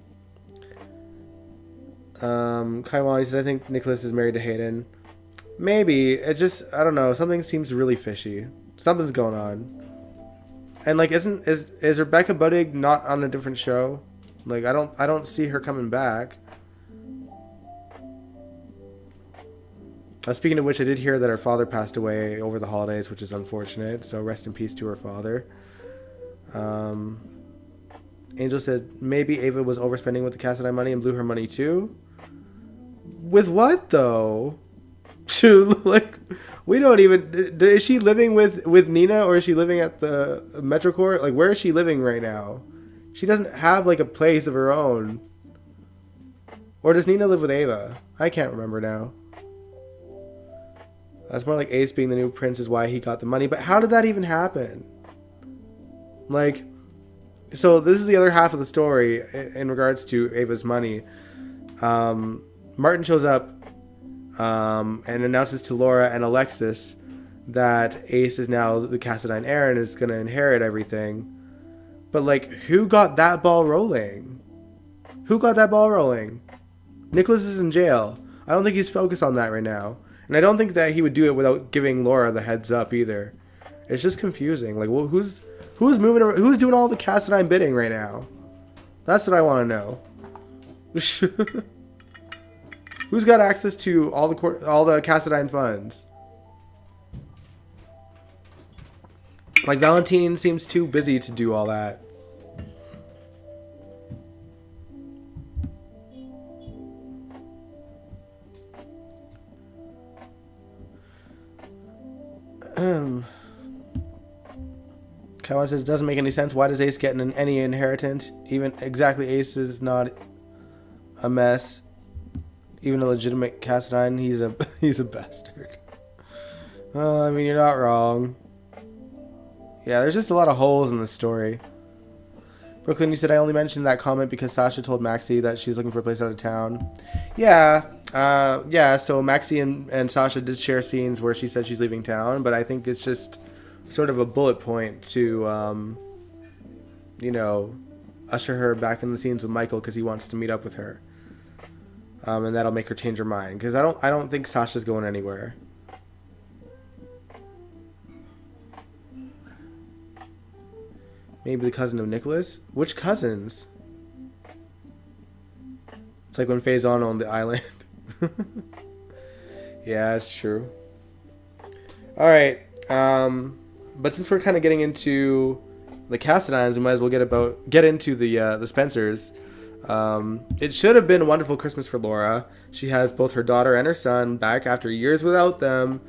Kaiwan, he says, I think Nicholas is married to Hayden. Maybe. It just, I don't know. Something seems really fishy. Something's going on. And, like, is Rebecca Budig not on a different show? Like, I don't see her coming back. Speaking of which, I did hear that her father passed away over the holidays, which is unfortunate. So rest in peace to her father. Angel said maybe Ava was overspending with the Cassadine money and blew her money too. With what though? Like, we don't even. Is she living with Nina, or is she living at the Metrocourt? Like, where is she living right now? She doesn't have like a place of her own. Or does Nina live with Ava? I can't remember now. That's more like Ace being the new prince is why he got the money. But how did that even happen? Like, so this is the other half of the story in regards to Ava's money. Martin shows up and announces to Laura and Alexis that Ace is now the Cassadine heir and is going to inherit everything. But, like, who got that ball rolling? Who got that ball rolling? Nicholas is in jail. I don't think he's focused on that right now. And I don't think that he would do it without giving Laura the heads up either. It's just confusing. Like, well, who's moving around? Who's doing all the Cassadine bidding right now? That's what I want to know. Who's got access to all the Cassadine funds? Like, Valentin seems too busy to do all that. Kaiwan says, doesn't make any sense. Why does Ace get any inheritance? Even exactly, Ace is not a mess. Even a legitimate Cassadine, he's a bastard. I mean, you're not wrong. Yeah, there's just a lot of holes in this story. Brooklyn, you said I only mentioned that comment because Sasha told Maxie that she's looking for a place out of town. Yeah, so Maxie and Sasha did share scenes where she said she's leaving town, but I think it's just sort of a bullet point to, you know, usher her back in the scenes with Michael because he wants to meet up with her. And that'll make her change her mind. Because I don't think Sasha's going anywhere. Maybe the cousin of Nicholas? Which cousins? It's like when Faison owned the island. Yeah, it's true. Alright. But since we're kind of getting into the Cassadines, we might as well get into the Spencers. It should have been a wonderful Christmas for Laura. She has both her daughter and her son back after years without them,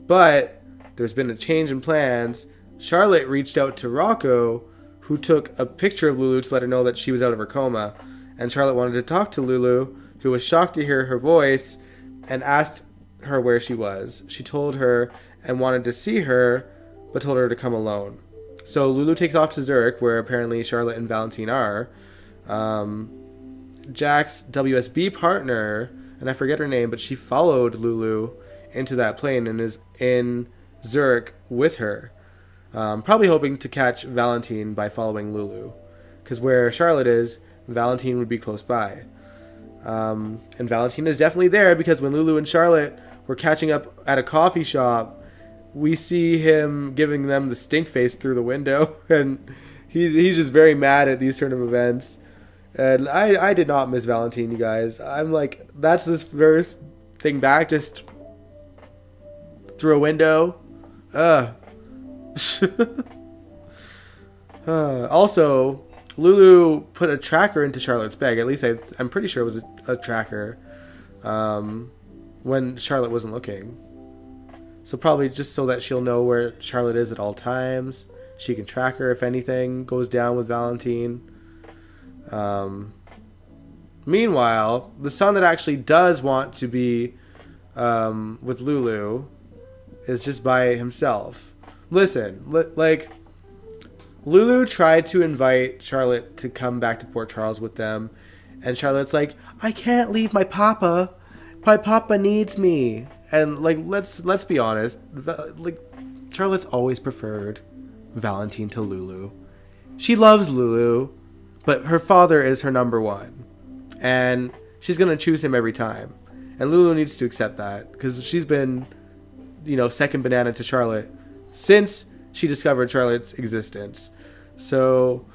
but there's been a change in plans. Charlotte reached out to Rocco, who took a picture of Lulu to let her know that she was out of her coma, and Charlotte wanted to talk to Lulu, who was shocked to hear her voice, and asked her where she was. She told her and wanted to see her, but told her to come alone. So Lulu takes off to Zurich, where apparently Charlotte and Valentin are. Jack's WSB partner, and I forget her name, but she followed Lulu into that plane and is in Zurich with her. Probably hoping to catch Valentin by following Lulu. Because where Charlotte is, Valentin would be close by. And Valentin is definitely there because when Lulu and Charlotte were catching up at a coffee shop, we see him giving them the stink face through the window. And he's just very mad at these sort of events. And I did not miss Valentin, you guys. I'm like, that's this first thing back, just through a window. Also, Lulu put a tracker into Charlotte's bag. At least I'm pretty sure it was a tracker when Charlotte wasn't looking. So probably just so that she'll know where Charlotte is at all times. She can track her if anything goes down with Valentin. Meanwhile, the son that actually does want to be with Lulu is just by himself. Listen, like, Lulu tried to invite Charlotte to come back to Port Charles with them, and Charlotte's like, I can't leave my papa. My papa needs me. And, like, let's be honest. Like, Charlotte's always preferred Valentin to Lulu. She loves Lulu, but her father is her number one. And she's going to choose him every time. And Lulu needs to accept that, because she's been, second banana to Charlotte since she discovered Charlotte's existence. So,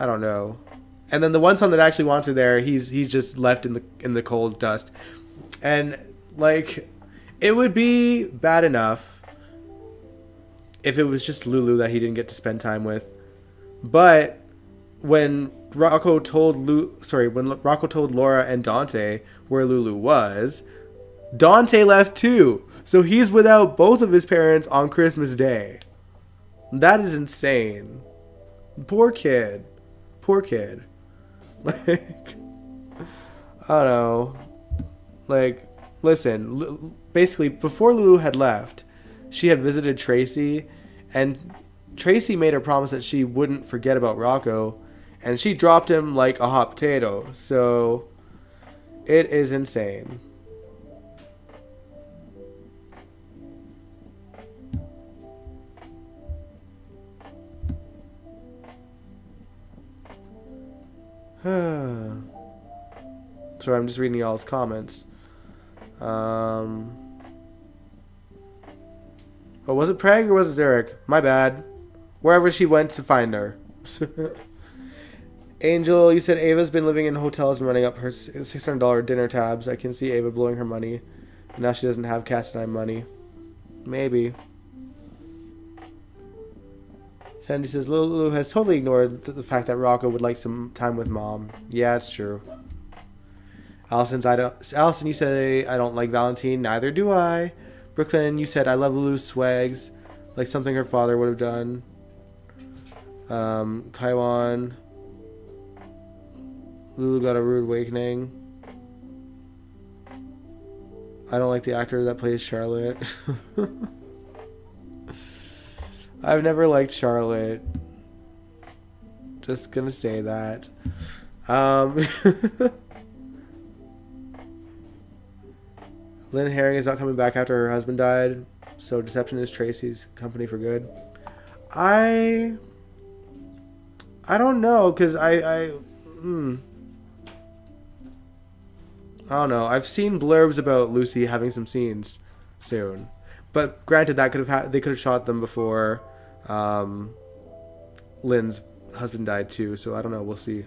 I don't know. And then the one son that actually wants her there, he's just left in the cold dust. And, like, it would be bad enough if it was just Lulu that he didn't get to spend time with. But when when Rocco told Laura and Dante where Lulu was, Dante left too. So he's without both of his parents on Christmas Day. That is insane. Poor kid. Poor kid. Like, I don't know. Like, listen, basically, before Lulu had left, she had visited Tracy, and Tracy made her promise that she wouldn't forget about Rocco, and she dropped him like a hot potato. So, it is insane. Sorry, I'm just reading y'all's comments. Oh, was it Prague or was it Zurich? My bad. Wherever she went to find her. Angel, you said Ava's been living in hotels and running up her $600 dinner tabs. I can see Ava blowing her money. And now she doesn't have Cass and I money. Maybe. Sandy says Lulu has totally ignored the fact that Rocco would like some time with mom. Yeah, it's true. Allison, you say I don't like Valentin. Neither do I. Brooklyn, you said I love Lulu's swags, like something her father would have done. Kaiwan, Lulu got a rude awakening. I don't like the actor that plays Charlotte. I've never liked Charlotte. Just gonna say that. Lynn Herring is not coming back after her husband died, so deception is Tracy's company for good. I don't know, because I don't know. I've seen blurbs about Lucy having some scenes soon, but granted, that they could have shot them before Lynn's husband died too. So I don't know. We'll see.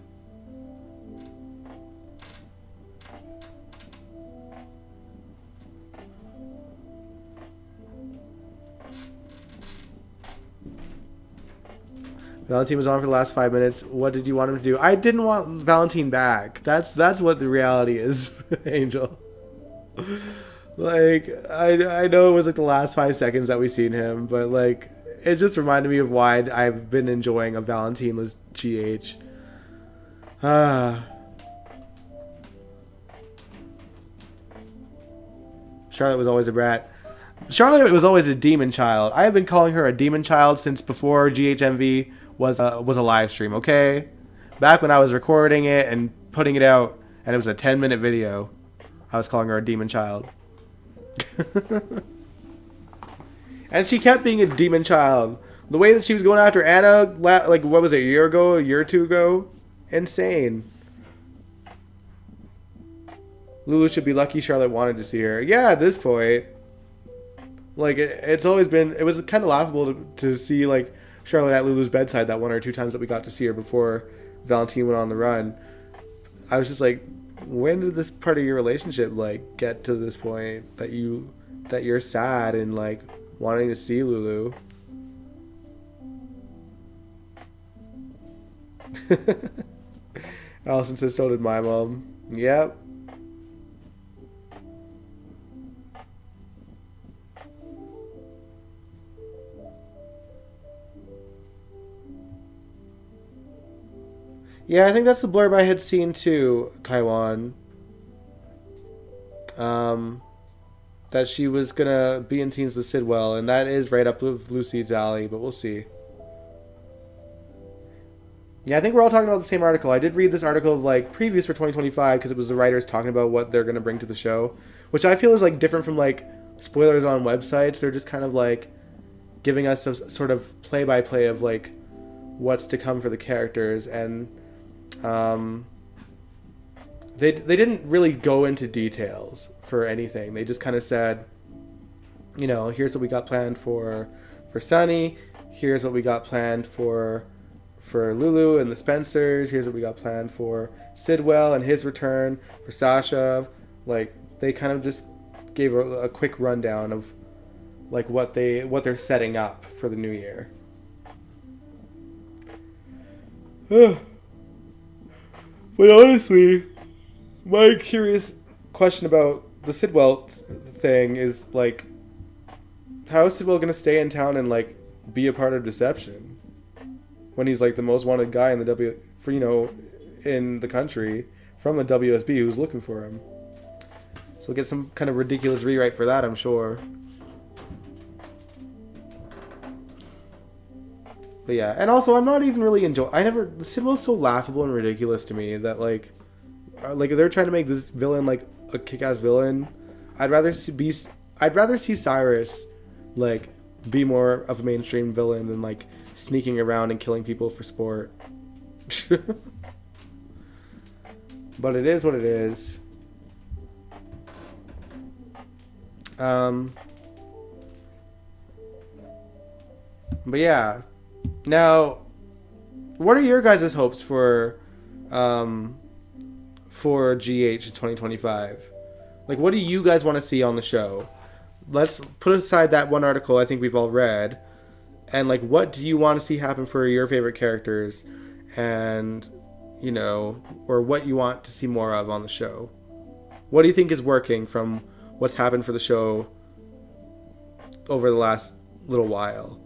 Valentin was on for the last 5 minutes. What did you want him to do? I didn't want Valentin back. That's what the reality is, Angel. Like, I know it was like the last 5 seconds that we seen him, but like, it just reminded me of why I've been enjoying a Valentinless GH. Charlotte was always a brat. Charlotte was always a demon child. I have been calling her a demon child since before GHMV was a live stream, okay? Back when I was recording it and putting it out, and it was a 10-minute video, I was calling her a demon child. And she kept being a demon child. The way that she was going after Anna, like, what was it, a year or two ago? Insane. Lulu should be lucky Charlotte wanted to see her. Yeah, at this point. Like, it's always been, it was kind of laughable to see, like, Charlotte at Lulu's bedside that 1 or 2 times that we got to see her before Valentin went on the run. I was just like, when did this part of your relationship, like, get to this point that you're sad and, like, wanting to see Lulu? Allison says, so did my mom. Yep. Yeah, I think that's the blurb I had seen too, Kaiwan. That she was gonna be in scenes with Sidwell, and that is right up with Lucy's alley, but we'll see. Yeah, I think we're all talking about the same article. I did read this article of, like, previews for 2025 because it was the writers talking about what they're gonna bring to the show, which I feel is, like, different from, like, spoilers on websites. They're just kind of, like, giving us some sort of play-by-play of, like, what's to come for the characters, and they didn't really go into details for anything. They just kind of said, you know, here's what we got planned for Sunny. Here's what we got planned for Lulu and the Spencers. Here's what we got planned for Sidwell and his return, for Sasha. Like, they kind of just gave a quick rundown of, like, what they're setting up for the new year. But honestly, my curious question about the Sidwell thing is, like, how is Sidwell going to stay in town and, like, be a part of Deception when he's, like, the most wanted guy in the in the country from the WSB who's looking for him? So we'll get some kind of ridiculous rewrite for that, I'm sure. But yeah, and also I'm not even really Sidwell's so laughable and ridiculous to me that like if they're trying to make this villain like a kick-ass villain, I'd rather see Cyrus like be more of a mainstream villain than like sneaking around and killing people for sport. But it is what it is. But yeah. Now, what are your guys' hopes for GH in 2025? Like, what do you guys want to see on the show? Let's put aside that one article I think we've all read, and like, what do you want to see happen for your favorite characters, and or what you want to see more of on the show? What do you think is working from what's happened for the show over the last little while?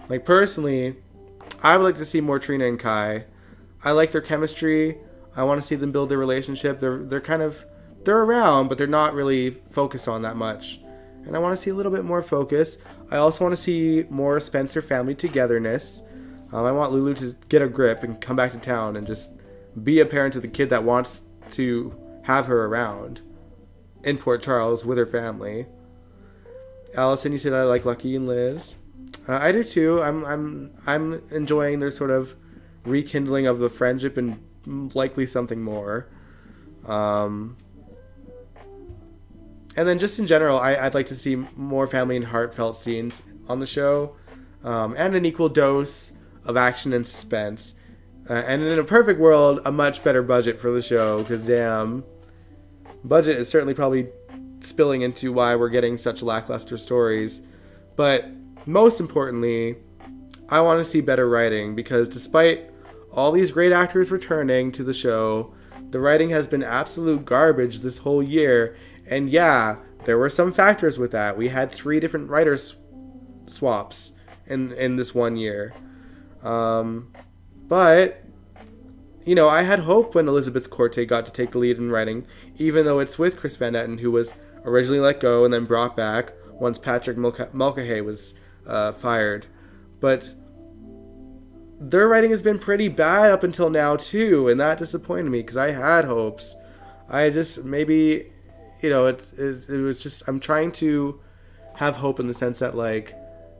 Like, personally, I would like to see more Trina and Kai. I like their chemistry. I want to see them build their relationship. They're around, but they're not really focused on that much. And I want to see a little bit more focus. I also want to see more Spencer family togetherness. I want Lulu to get a grip and come back to town and just be a parent to the kid that wants to have her around in Port Charles with her family. Allison, you said I like Lucky and Liz. I do too. I'm enjoying their sort of rekindling of the friendship and likely something more. And then just in general, I'd like to see more family and heartfelt scenes on the show, and an equal dose of action and suspense. And in a perfect world, a much better budget for the show, because damn, budget is certainly probably spilling into why we're getting such lackluster stories. But most importantly, I want to see better writing, because despite all these great actors returning to the show, the writing has been absolute garbage this whole year. And yeah, there were some factors with that. We had 3 different writers swaps in this one year. But, I had hope when Elizabeth Corte got to take the lead in writing, even though it's with Chris Van Etten, who was originally let go and then brought back once Patrick Mulcahy was fired. But their writing has been pretty bad up until now too, and that disappointed me because I had hopes. I just maybe, it was just, I'm trying to have hope in the sense that like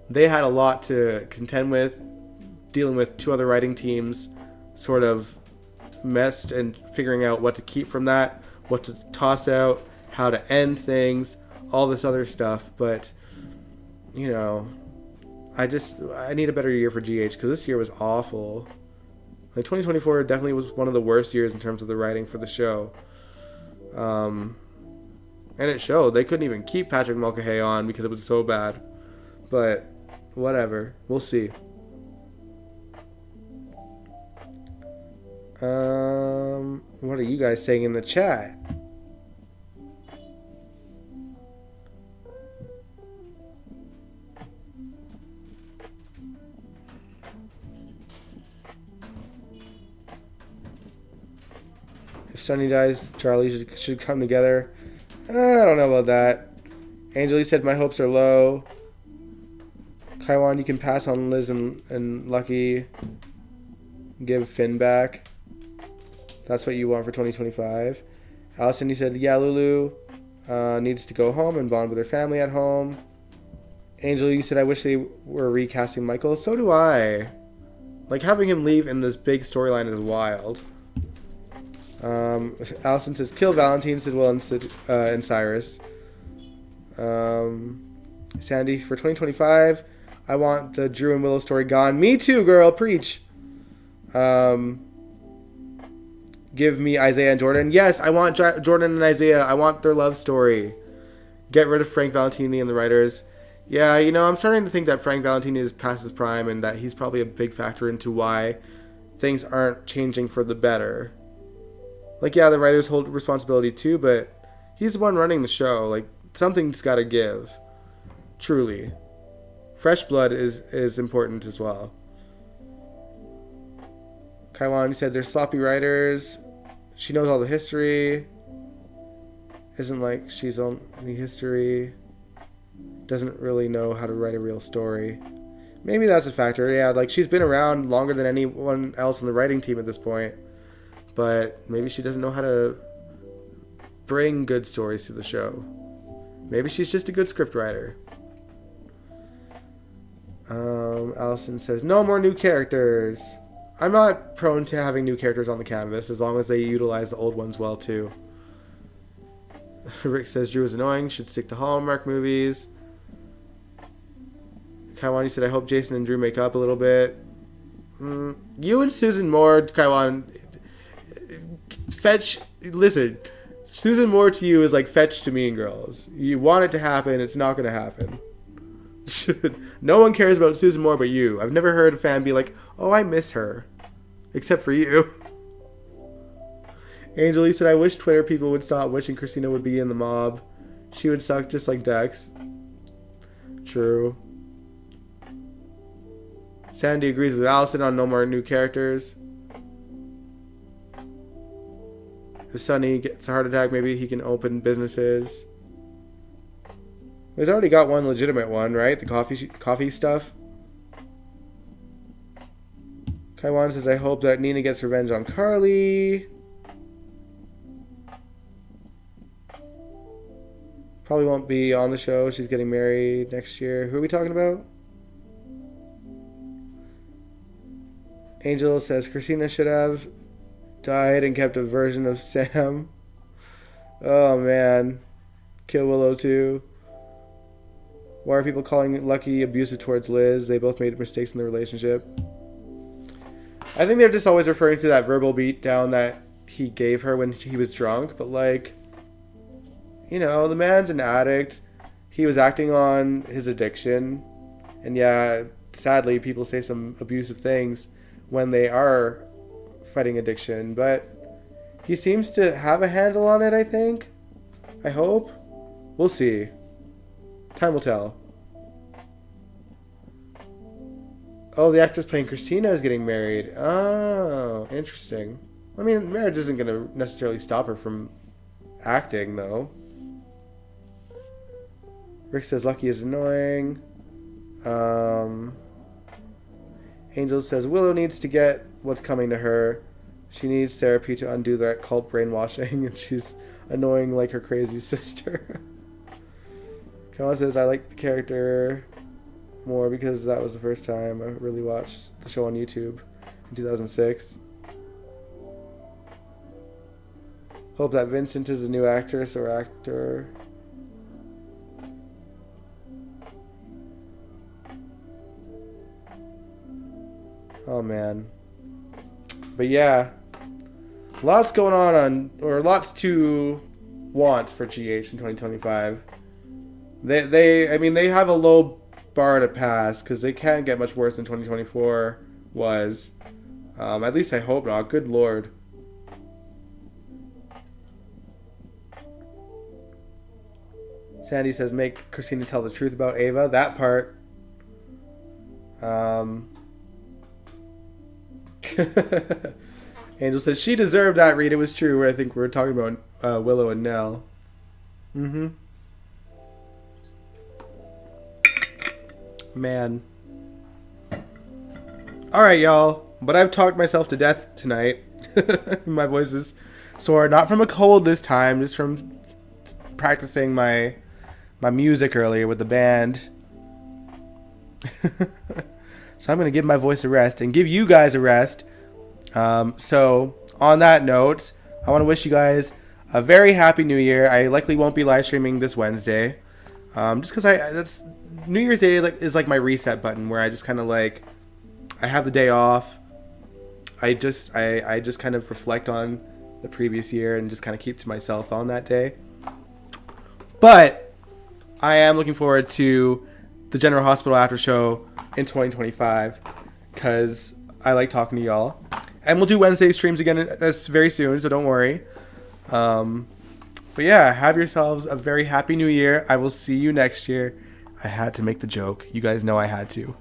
they had a lot to contend with, dealing with 2 other writing teams, sort of messed and figuring out what to keep from that, what to toss out, how to end things, all this other stuff. But I need a better year for GH, because this year was awful. Like 2024 definitely was one of the worst years in terms of the writing for the show. And it showed. They couldn't even keep Patrick Mulcahy on because it was so bad. But whatever, we'll see. What are you guys saying in the chat? If Sonny dies, Charlie should come together. I don't know about that. Angeli said my hopes are low. Kaiwan, you can pass on Liz and Lucky. Give Finn back. That's what you want for 2025. Allison, you said, yeah, Lulu needs to go home and bond with her family at home. Angel, you said, I wish they were recasting Michael. So do I. Like, having him leave in this big storyline is wild. Allison says, kill Valentin, Sidwell, and Cyrus. Sandy, for 2025, I want the Drew and Willow story gone. Me too, girl. Preach. Give me Isaiah and Jordan. Yes, I want Jordan and Isaiah. I want their love story. Get rid of Frank Valentini and the writers. Yeah, I'm starting to think that Frank Valentini is past his prime and that he's probably a big factor into why things aren't changing for the better. Like, yeah, the writers hold responsibility too, but he's the one running the show. Like, something's got to give. Truly. Fresh blood is important as well. Kaiwan said they're sloppy writers. She knows all the history. Isn't like she's on the history. Doesn't really know how to write a real story. Maybe that's a factor. Yeah, like she's been around longer than anyone else on the writing team at this point. But maybe she doesn't know how to bring good stories to the show. Maybe she's just a good script writer. Allison says, no more new characters. I'm not prone to having new characters on the canvas as long as they utilize the old ones well too. Rick says Drew is annoying, should stick to Hallmark movies. Kaiwan said, I hope Jason and Drew make up a little bit. You and Susan Moore, Kaiwan, fetch. Listen, Susan Moore to you is like fetch to Mean Girls. You want it to happen, it's not going to happen. No one cares about Susan Moore but you. I've never heard a fan be like, oh, I miss her. Except for you. Angel said, I wish Twitter people would stop wishing Christina would be in the mob. She would suck just like Dex. True. Sandy agrees with Allison on no more new characters. If Sonny gets a heart attack, maybe he can open businesses. He's already got one legitimate one, right? The coffee stuff. Kaiwan says, I hope that Nina gets revenge on Carly. Probably won't be on the show. She's getting married next year. Who are we talking about? Angel says Christina should have died and kept a version of Sam. Oh, man. Kill Willow, too. Why are people calling Lucky abusive towards Liz? They both made mistakes in the relationship. I think they're just always referring to that verbal beatdown that he gave her when he was drunk. But, like, you know, the man's an addict. He was acting on his addiction. And, yeah, sadly, people say some abusive things when they are fighting addiction. But he seems to have a handle on it, I think. I hope. We'll see. Time will tell. Oh, the actress playing Christina is getting married. Oh, interesting. I mean, marriage isn't going to necessarily stop her from acting, though. Rick says Lucky is annoying. Angel says Willow needs to get what's coming to her. She needs therapy to undo that cult brainwashing, and she's annoying like her crazy sister. Kawan says, I like the character more because that was the first time I really watched the show on YouTube in 2006. Hope that Vincent is a new actress or actor. Oh, man. But yeah, lots going on, or lots to want for GH in 2025. I mean, they have a low bar to pass because they can't get much worse than 2024 was. At least I hope not. Good Lord. Sandy says, make Christina tell the truth about Ava. That part. Angel says, she deserved that read. It was true. I think we're talking about Willow and Nell. Mm-hmm. Man. Alright, y'all. But I've talked myself to death tonight. My voice is sore. Not from a cold this time. Just from practicing my music earlier with the band. So I'm going to give my voice a rest and give you guys a rest. So on that note, I want to wish you guys a very happy New Year. I likely won't be live streaming this Wednesday. Just because that's New Year's Day is like my reset button where I just kind of like, I have the day off. I just kind of reflect on the previous year and just kind of keep to myself on that day. But I am looking forward to the General Hospital after show in 2025 because I like talking to y'all. And we'll do Wednesday streams again very soon, so don't worry. But yeah, have yourselves a very happy new year. I will see you next year. I had to make the joke. You guys know I had to.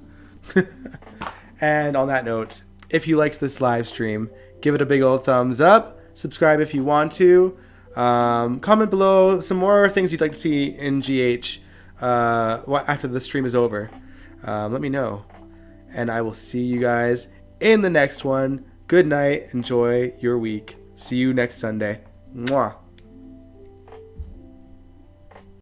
And on that note, if you liked this live stream, give it a big old thumbs up. Subscribe if you want to. Comment below some more things you'd like to see in GH after the stream is over. Let me know. And I will see you guys in the next one. Good night. Enjoy your week. See you next Sunday. Mwah.